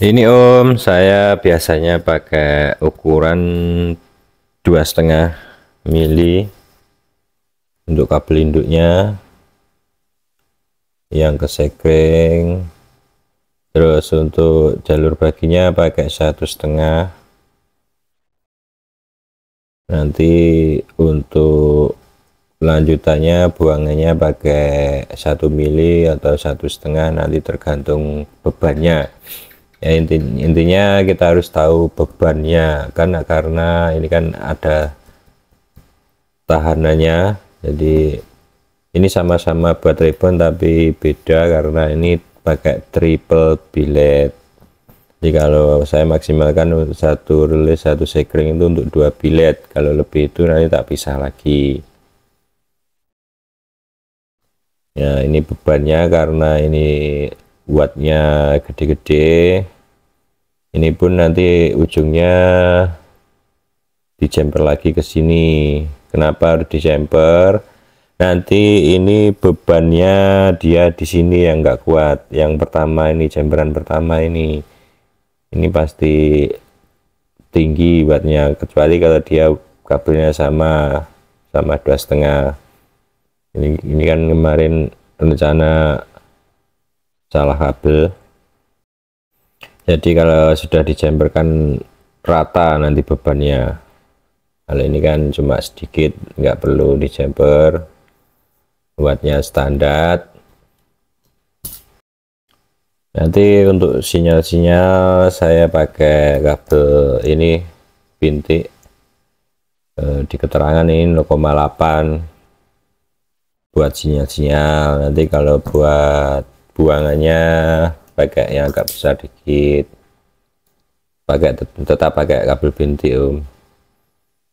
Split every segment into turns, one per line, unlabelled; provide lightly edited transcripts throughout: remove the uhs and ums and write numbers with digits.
Ini Om, saya biasanya pakai ukuran 2,5 mili untuk kabel induknya yang ke sekring. Terus untuk jalur baginya pakai 1,5. Nanti untuk lanjutannya buangannya pakai 1 mili atau 1,5, nanti tergantung bebannya. Ya, intinya kita harus tahu bebannya karena ini kan ada tahanannya. Jadi ini sama-sama buat ribbon tapi beda karena ini pakai triple billet. Jadi kalau saya maksimalkan untuk satu rilis satu sekring itu untuk 2 billet, kalau lebih itu nanti tak pisah lagi. Ya, ini bebannya karena ini wattnya gede-gede. Ini pun nanti ujungnya dijemper lagi ke sini. Kenapa harus dijemper? Nanti ini bebannya dia di sini yang enggak kuat. Yang pertama ini, jemperan pertama ini pasti tinggi wattnya, kecuali kalau dia kabelnya sama 2,5. Ini kan kemarin rencana salah kabel. Jadi kalau sudah dijemperkan rata nanti bebannya. Kalau ini kan cuma sedikit, nggak perlu dijemper, wattnya standar. Nanti untuk sinyal-sinyal saya pakai kabel ini bintik, di keterangan ini 0,8 buat sinyal-sinyal. Nanti kalau buat buangannya pakai yang agak besar dikit, tetap pakai kabel bintik Om,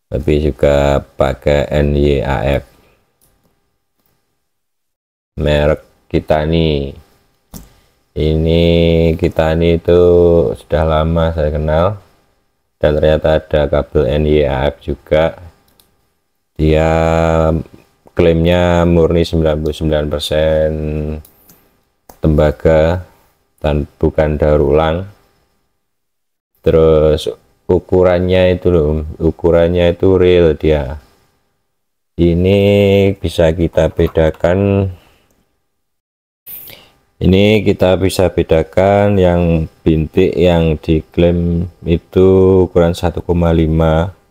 tapi juga pakai NYAF merek Kitani. Ini Kitani itu sudah lama saya kenal, dan ternyata ada kabel NYAF juga. Dia klaimnya murni 99% tembaga dan bukan daur ulang. Terus ukurannya itu loh, ukurannya itu real dia. Ini bisa kita bedakan, yang bintik yang diklaim itu ukuran 1,5.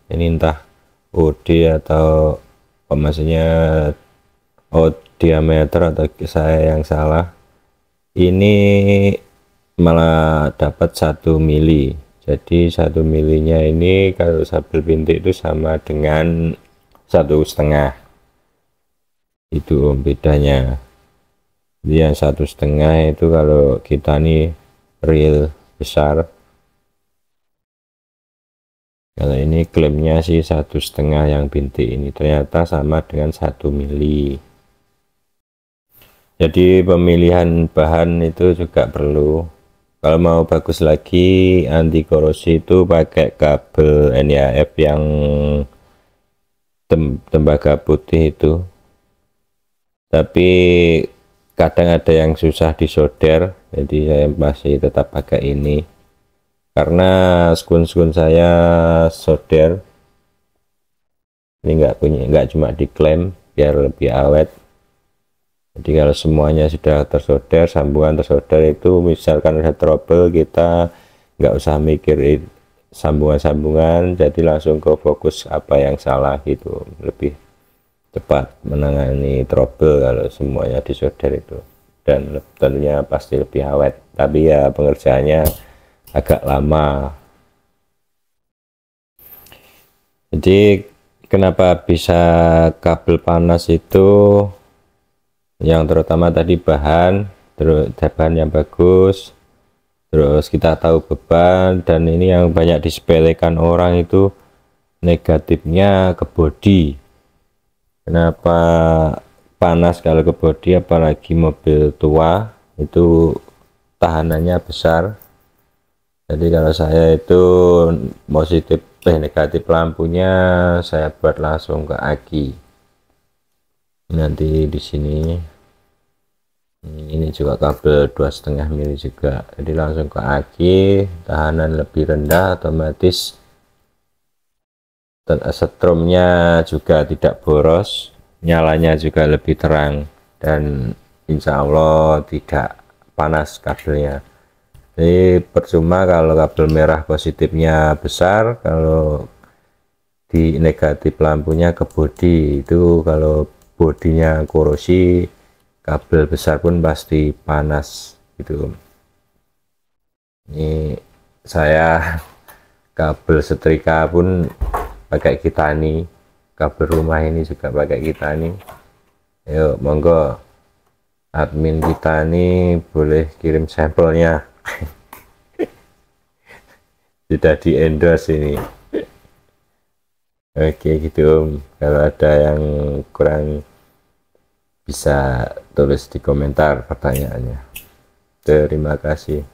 Ini entah OD atau maksudnya diameter atau saya yang salah. Ini malah dapat 1 mili. Jadi 1 milinya ini kalau kabel bintik itu sama dengan 1,5. Itu bedanya. Jadi yang 1,5 itu kalau kita nih real besar. Kalau ini klaimnya sih 1,5 yang bintik ini, ternyata sama dengan 1 mili. Jadi pemilihan bahan itu juga perlu. Kalau mau bagus lagi anti korosi itu pakai kabel NYAF yang tembaga putih itu. Tapi kadang ada yang susah disolder, jadi saya masih tetap pakai ini karena skun saya solder. Ini nggak cuma diklaim biar lebih awet. Jadi kalau semuanya sudah tersolder, sambungan tersolder, itu misalkan ada trouble, kita nggak usah mikir sambungan-sambungan, jadi langsung ke fokus apa yang salah gitu, lebih cepat menangani trouble kalau semuanya disolder itu, dan tentunya pasti lebih awet, tapi ya pengerjaannya agak lama. Jadi kenapa bisa kabel panas itu, yang terutama tadi bahan, terus bahan yang bagus, terus kita tahu beban, dan ini yang banyak disepelekan orang itu negatifnya ke bodi. Kenapa panas kalau ke bodi, apalagi mobil tua itu tahanannya besar. Jadi kalau saya itu negatif lampunya saya buat langsung ke aki. Nanti di sini Ini juga kabel 2,5 mili juga, jadi langsung ke aki, tahanan lebih rendah, otomatis setrumnya juga tidak boros, nyalanya juga lebih terang, dan insya Allah tidak panas kabelnya. Jadi percuma kalau kabel merah positifnya besar, kalau di negatif lampunya ke bodi itu, kalau bodinya korosi kabel besar pun pasti panas gitu. Ini saya kabel setrika pun pakai Kitani, kabel rumah ini juga pakai Kitani. Yuk monggo admin Kitani boleh kirim sampelnya. Sudah di endorse ini. Oke gitu Om, kalau ada yang kurang bisa tulis di komentar pertanyaannya. Terima kasih.